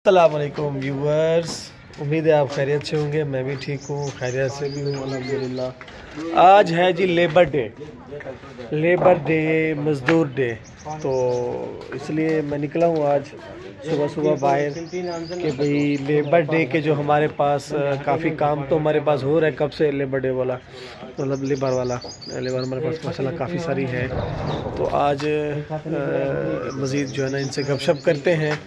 अस्सलाम वालेकुम व्यूअर्स, उम्मीद है आप खैरियत से होंगे। मैं भी ठीक हूँ, खैरियत से भी हूँ अल्हम्दुलिल्लाह। आज है जी लेबर डे, मज़दूर डे। तो इसलिए मैं निकला हूँ आज सुबह सुबह बाहर कि भाई लेबर डे के जो हमारे पास काफ़ी काम तो हमारे पास हो रहा है कब से लेबर डे वाला, मतलब लेबर हमारे पास माशाल्लाह काफ़ी सारी है। तो आज मज़ीद जो है ना इनसे गपशप करते हैं,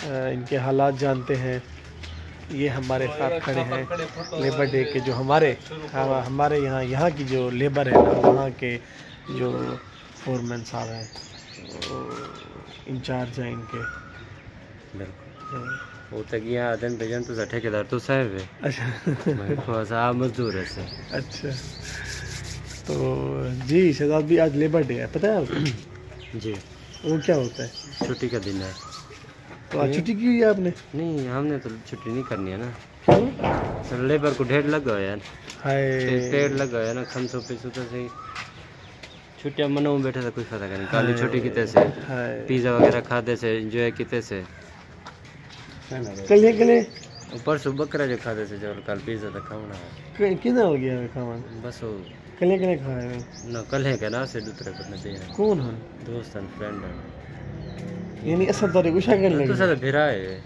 इनके हालात जानते हैं। ये हमारे साथ खड़े हैं लेबर डे के जो हमारे यहाँ की जो लेबर है ना, वहाँ के जो फोरमैन साहब हैं, इंचार्ज हैं इनके। वो तकिया दिन बेजन तो ठेकेदार तो साहब है। अच्छा आप मजदूर है सर। अच्छा, तो जी शहजाद भी आज लेबर डे है, पता है आपको? जी। वो क्या होता है? छुट्टी का दिन है। तो आज छुट्टी की हुई है आपने? नहीं, हमने तो छुट्टी नहीं करनी है ना सर। लेबर को ढेर लगा यार, पेड़ लगा है ना, 500 पैसों तो सही छुट्टियां मनाऊं बैठे था, कुछ पता नहीं काली छुट्टी कितने से, पिज़्ज़ा वगैरह खाते से, एंजॉय कितने से कल परसों बकरा जो खाते से, जो कल पिज़्ज़ा तो खाना है। कितना हो गया खाना? बस वो कल खाया ना, कल है क्या ना से दूसरे करने दे कौन है? दोस्त हैं, फ्रेंड हैं, यानी असर तो गुस्सा कर लगे तो सर भिरा है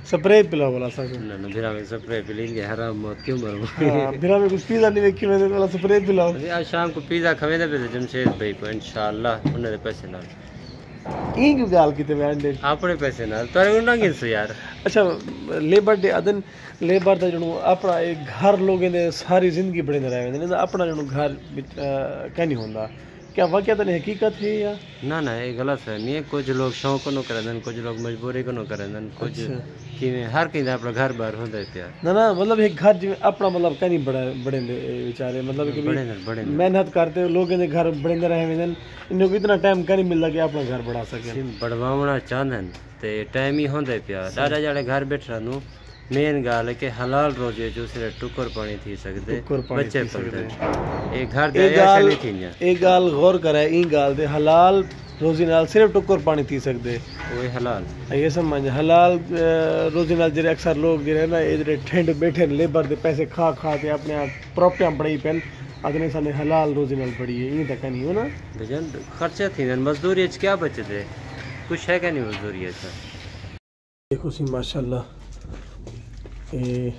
स्प्रे पिलाओ वाला सर ना भिरा में स्प्रे पिलेंगे, हराम मौत क्यों मरो। हां भिरा में कुछ पिज़्ज़ा नहीं वेखी मैंने वाला स्प्रे पिलाओ। आज शाम को पिज़्ज़ा खवेदे पे जमशेद भाई को इंशाल्लाह उन्हें पैसे ना ई क्यों गाल किते बैंडे अपने पैसे ना तोरे उन्ना किस यार। अच्छा लेबर डे अदन लेबर दा जणो अपना एक घर लोगों ने सारी जिंदगी बड़े न रहे ने, अपना जणो घर क्या नहीं होंदा, क्या वाकया तो हकीकत है या ना ये गलत है। नहीं कुछ लोग शौक को करें, कुछ लोग मजबूरी को करें, कुछ कि हर कहीं अपना घर बाहर होता है ना मतलब एक घर जिम्मे अपना मतलब क्या नहीं बड़े बेचारे, मतलब कि बड़े मेहनत करते लोग घर बड़े रहे इनको इतना टाइम क्या नहीं मिलता कि अपना घर बढ़ा सके, बढ़वाना चाहते ते टाइम ही होंदे पिया दादा जाड़े घर बैठ रहा। मेन गाल है कि हलाल रोजे जो सिर्फ टुकर पानी थी सकते बच्चे पलते एक घर दे नहीं थी। एक गाल गौर करे, ई गाल दे हलाल रोजी नाल सिर्फ टुकर पानी थी सकते वो हलाल ये समझ हलाल रोजी नाल जेरे अक्सर लोग जेरे ना ये ठंड बैठे लेबर दे पैसे खा के अपने आप प्रॉपर्टियां बड़ी पेन अगले साल हलाल रोजी नाल बड़ी है, ई तक नहीं हो ना भजन खर्चे थी मजदूरी क्या बचते कुछ है क्या नहीं मजदूरी है सर। देखो सी माशाल्लाह ये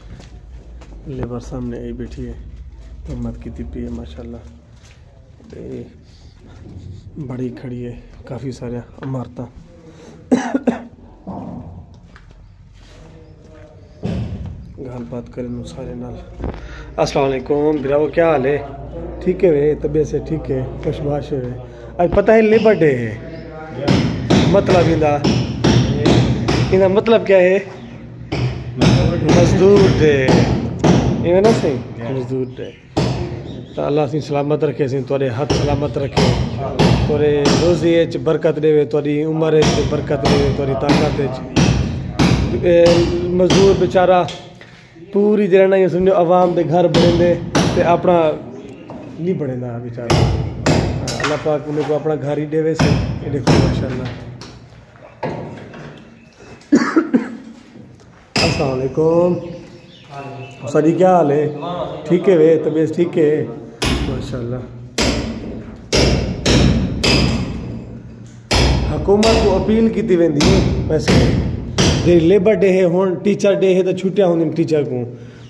लेबर सामने आई बैठी है, हिम्मत की तिपी है माशाल्लाह, बड़ी खड़ी है, काफ़ी सारे इमारत गाल बात करें सारे नाल। अस्सलाम वालेकुम बिराओ, क्या हाल है? ठीक है वे, तबीयत से ठीक है, खुशबाश है। आज पता है लेबर डे है, मतलब इनका मतलब क्या है? मजदूर डे ये ना सही, मजदूर डे। तो अल्लाह सी सलामत रखे, सी तुहाडे हथ सलामत रखे, तुहाडे रोज़ी च बरकत देवे, तुहाडी उम्र च बरकत देवे, तुहाडी ताकत च। मजदूर बेचारा पूरी जरा ये समझो आवाम दे घर बनेंदे ते अपना नहीं बनेंदा बेचारा, अल्लाह पाक उन्हें को अपना घर ही देवे से। ये देखो माशाल्लाह। अस्सलाम वालेकुम सरी, क्या हाल है? ठीक है वे, तबीयत ठीक है माशाल्लाह। हुकूमत को अपील की वेंदी है वैसे जे लेबर डे है, हुन टीचर डे है तो छुट्टियां होंगी टीचर को,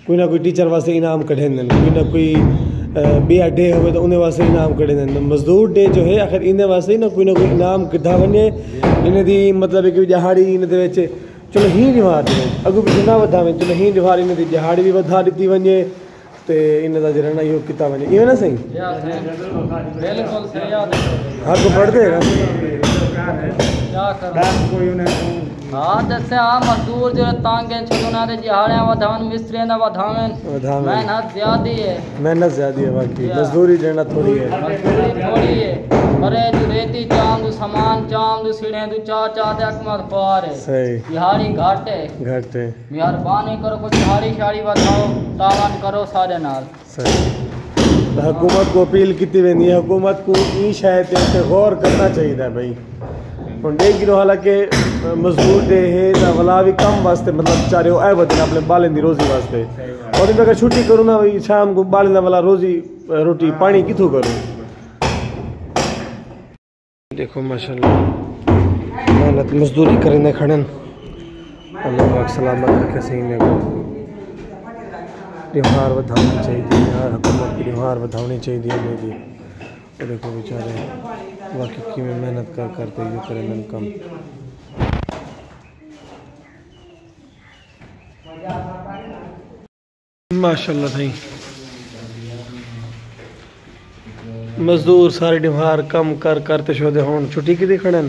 कोई ना कोई टीचर वास्ते इनाम कढ़े, कोई ना कोई बिया डे हो तो उन्हें वास्ते इनाम कढ़े। मजदूर डे जो है आखिर इन्हें वास्ते ना कोई इनाम कढ़ा वने, इन्हें दी मतलब कि दिहाड़ी इन चलो ही रिवाज अगू भी ना वधावे, चलो ही रिवाज इन दिहाड़ी भी वधा दी वने ते इन दा जरा ना यो किता वने, इवे ना सही बिल्कुल सही याद हर को पढ़ते है क्या कर कोई उन्हें हां जैसे आ मजदूर जो तांगे छुना दे दिहाड़ियां वधावन, मिस्त्री ना वधावन, मेहनत ज्यादा है बाकी मजदूरी देना थोड़ी है, अरे जो रेती चांद सामान चांद सीढ़े दु चा दे अकमत पार है सही, दिहाड़ी घट है मेहरबानी करो कुछ दिहाड़ी शाड़ी बताओ, तावन करो सारे नाल सही। हुकूमत को अपील की वेंदी है, हुकूमत को ई शायद पे गौर करना चाहिए भाई, 1 किलो हालांकि मजदूर दे है ना वाला भी कम वास्ते मतलब बेचारे वो वजन अपने बालें दी रोजी वास्ते और मैं अगर छुट्टी करूँ ना भाई शाम को बालें वाला रोजी रोटी पानी किथों करूँ। देखो माशाल्लाह मेहनत मजदूरी करने खड़न अल्लाह सलामत रखे सही में त्योहार वधानी चाहिए यार हुकूमत की त्योहार वधानी चाहिए मेरी। तो देखो बेचारे वाकई में मेहनत कर करते ये करें कम। माशाल्लाह भाई मजदूर सारे डिमार कम कर करते शोदे हों छुट्टी की खड़न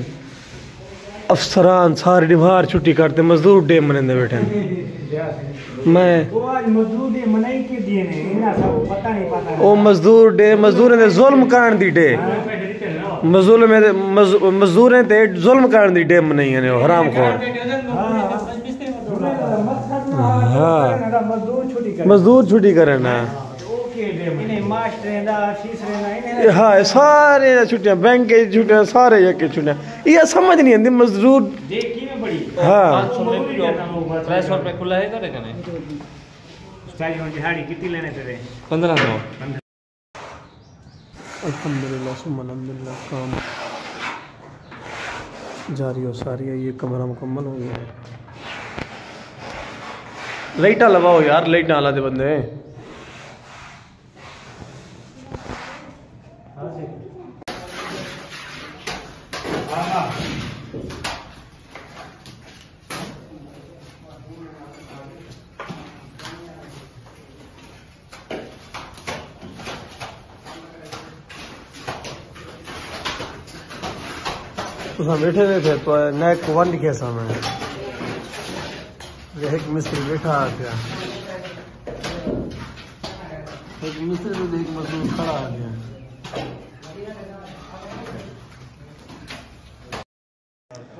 अफसरान सारे डिमार छुट्टी करते मजदूर डे मनाते बैठे मैं ओ मजदूर डे मजदूर ने जुल्म कारण दी डे मजदूर ते जुल्म कारण दी डे मनाई ने हराम खोर। हाँ मजदूर छुट्टी करे ना हाँ सारे छुट्टियां बैंक की छुट्टियां सारे एक छुट्टियां ये समझ नहीं आती मजदूर। हाँ 300 रुपए खुला है करे कने 1500 अल्हम्दुलिल्लाह सुम्मा अल्हम्दुलिल्लाह काम जारी हो सारी है। ये कमरा मुकम्मल हो गया है। लाइटा लगाओ यार लाइटा आला दे बंदे बैठे हुए थे तो नैक वन लिखे सामने एक मिस्त्री बैठा आ गया एक मिस्त्री तो एक मजदूर खड़ा आ गया।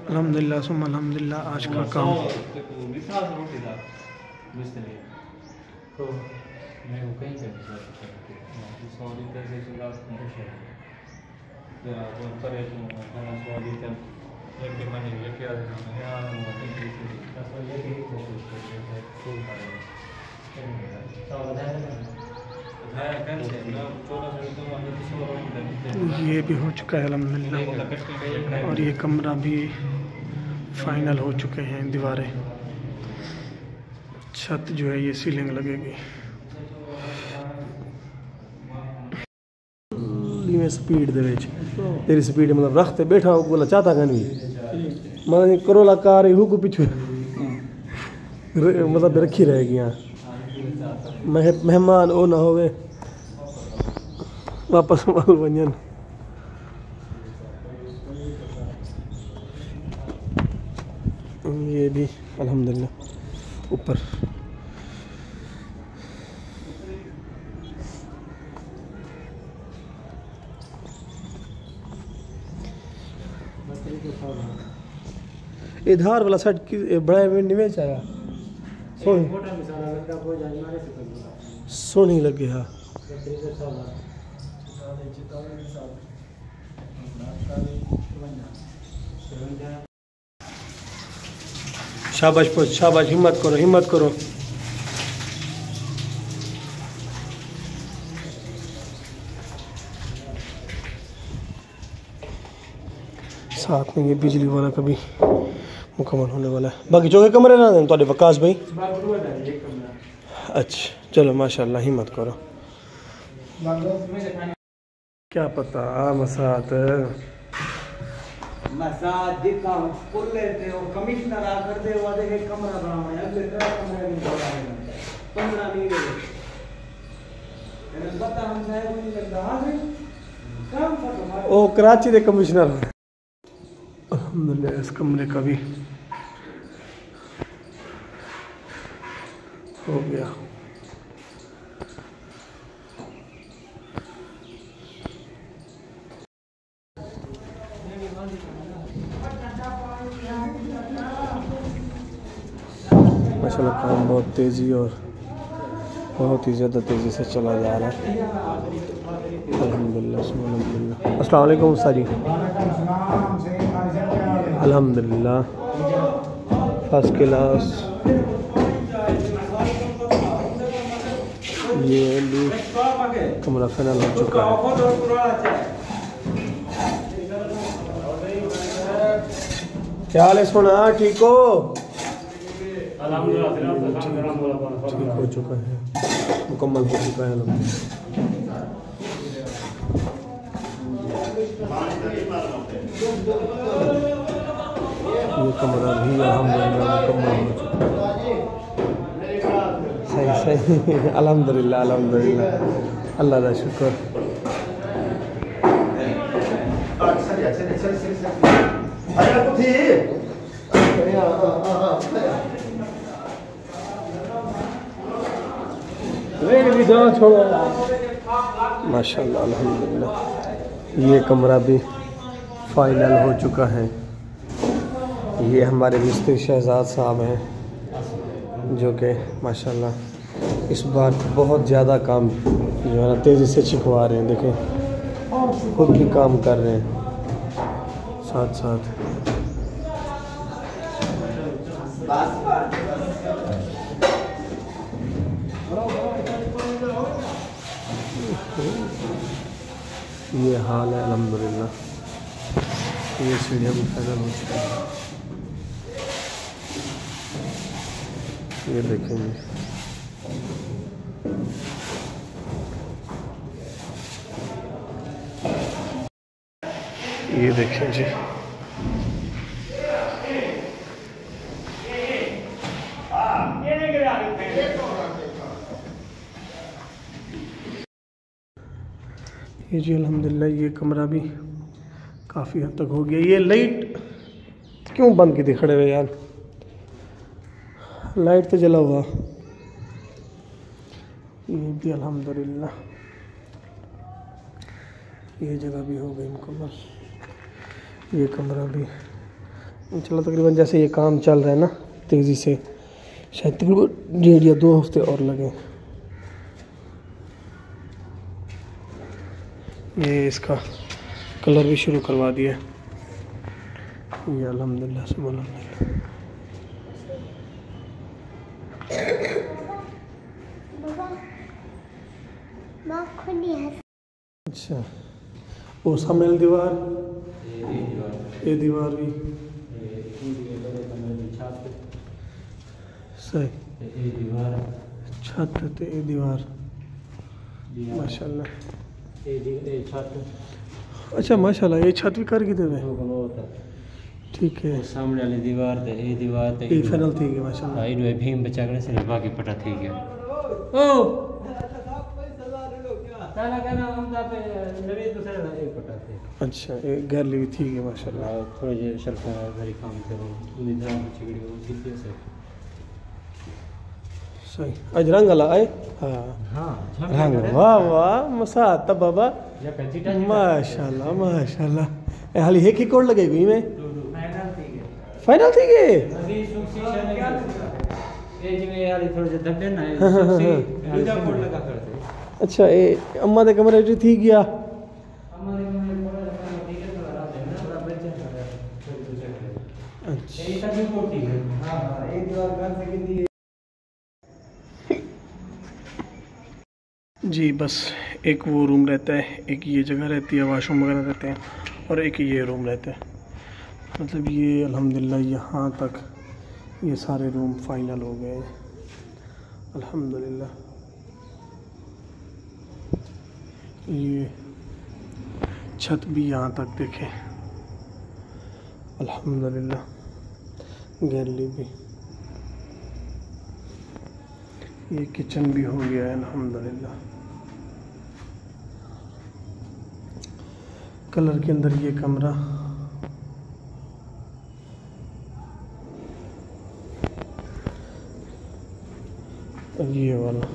अल्हम्दुलिल्लाह सुम्मा अल्हम्दुलिल्लाह आज का काम ये भी हो चुका है अल्हम्दुलिल्लाह और ये कमरा भी फाइनल हो चुके हैं। दीवारें छत जो है ये सीलिंग लगेगी। में स्पीड दे तेरी स्पीड मतलब रखते बैठा हो बोला चाहता कहीं मतलब करोला कार ही को पीछे मतलब रखी रहेगी यहाँ मेहमान ओ ना होवे वापस माल वंजन। ये भी अल्हम्दुलिल्लाह ऊपर इधर वाला साइड की बड़ा निवेश आया सोनी लगे। हाँ शाबाश पोच शाबाश हिम्मत करो हिम्मत करो। साथ में ये बिजली वाला कभी मुकम्मल होने वाला है। बाकी जो के कमरे ना तो वकास भाई अच्छा चलो माशाल्लाह हिम्मत करो। क्या पता मसात जितना खोल लेते हो कमिश्नर आकर दे वादे के कमरा बनाना है अगले कमरे में 15 नहीं दे मैंने पता हम साहब नहीं लगता। हां काम खत्म ओ कराची के कमिश्नर अल्हम्दुलिल्लाह इस कमरे का भी हो गया। माशाल्लाह काम बहुत तेज़ी और बहुत ही ज़्यादा तेज़ी से चला जा रहा है। अल्हम्दुलिल्लाह अस्सलाम वालेकुम उस्ताद जी। अल्हम्दुलिल्लाह फर्स्ट क्लास। ये भी कमरा फाइनल हो चुका है। क्या हाल है सोना, ठीक हो? ठीक हो चुका है, मुकम्मल हो चुका है ये कमरा भी अल्हम्दुलिल्लाह मुकम्मल हो चुका है। सही सही अल्हम्दुलिल्लाह अल्हम्दुलिल्लाह, अल्लाह का शुक्र। माशाल्लाह अल्हम्दुलिल्लाह, ये कमरा भी फाइनल हो चुका है। ये हमारे मिस्त्री शहजाद साहब हैं जो कि माशाल्लाह इस बार बहुत ज़्यादा काम जो है ना तेज़ी से छिकवा रहे हैं। देखें खुद भी काम कर रहे हैं साथ साथ। ये हाल है अल्हम्दुलिल्लाह। ये सीढ़ियाँ भी फाइनल हो चुकी हैं। ये देखेंगे ये देखें जी, ये जी अल्हम्दुलिल्लाह ये कमरा भी काफ़ी हद तक हो गया। ये लाइट क्यों बंद की थी खड़े हुए यार, लाइट तो जला हुआ। ये भी अल्हम्दुलिल्लाह ये जगह भी हो गई मुकम्मल। ये कमरा भी इंशाल्लाह तकरीबन जैसे ये काम चल रहा है ना तेज़ी से, शायद तकरीबन 1.5 या 2 हफ्ते और लगे। ये इसका कलर भी शुरू करवा दिया। ये अल्हम्दुलिल्लाह से अच्छा वो सामने दीवार, ये दीवार भी सही, छत ते ये दीवार माशाल्लाह। अच्छा माशाल्लाह ये छत भी कर के देवे, ठीक है। सामने वाली दीवार ते ये दीवार ते ये फाइनल थी गई माशाल्लाह। इन में भीम बचा के से बाकी पटा थी गया। ओ ताला का नाम हम पे नवी दूसरे वाले पटा थे। अच्छा ये गैलरी भी थी गई माशाल्लाह। थोड़े जे शेल्फ भरी काम करो निदान चिगड़ी हो कितने से सही। आज रंग वाला आए, हाँ हां रंग, वाह वाह मसा आता बाबा माशाल्लाह माशाल्लाह। ए हाली एक ही कोड लगेगी में फाइनल थी गए। अभी शीशा नहीं ये जिਵੇਂ वाली थोड़े जे धब्बे ना है दूसरा कोड लगा करते। अच्छा ये अम्मा दे कमरे च थी गया। अम्मा दे कमरे थोड़ा लगा ठीक है, थोड़ा रात है ना थोड़ा बच्चा अच्छा ये सब कोड थी। हां एक दीवार कर से कितनी जी, बस एक वो रूम रहता है, एक ये जगह रहती है, वाशरूम वगैरह रहते हैं, और एक ये रूम रहता है। मतलब ये अल्हम्दुलिल्लाह यहाँ तक ये सारे रूम फाइनल हो गए अल्हम्दुलिल्लाह। ये छत भी यहाँ तक देखें अल्हम्दुलिल्लाह, गैलरी भी, ये किचन भी हो गया है अल्हम्दुलिल्लाह। कलर के अंदर ये कमरा, ये वाला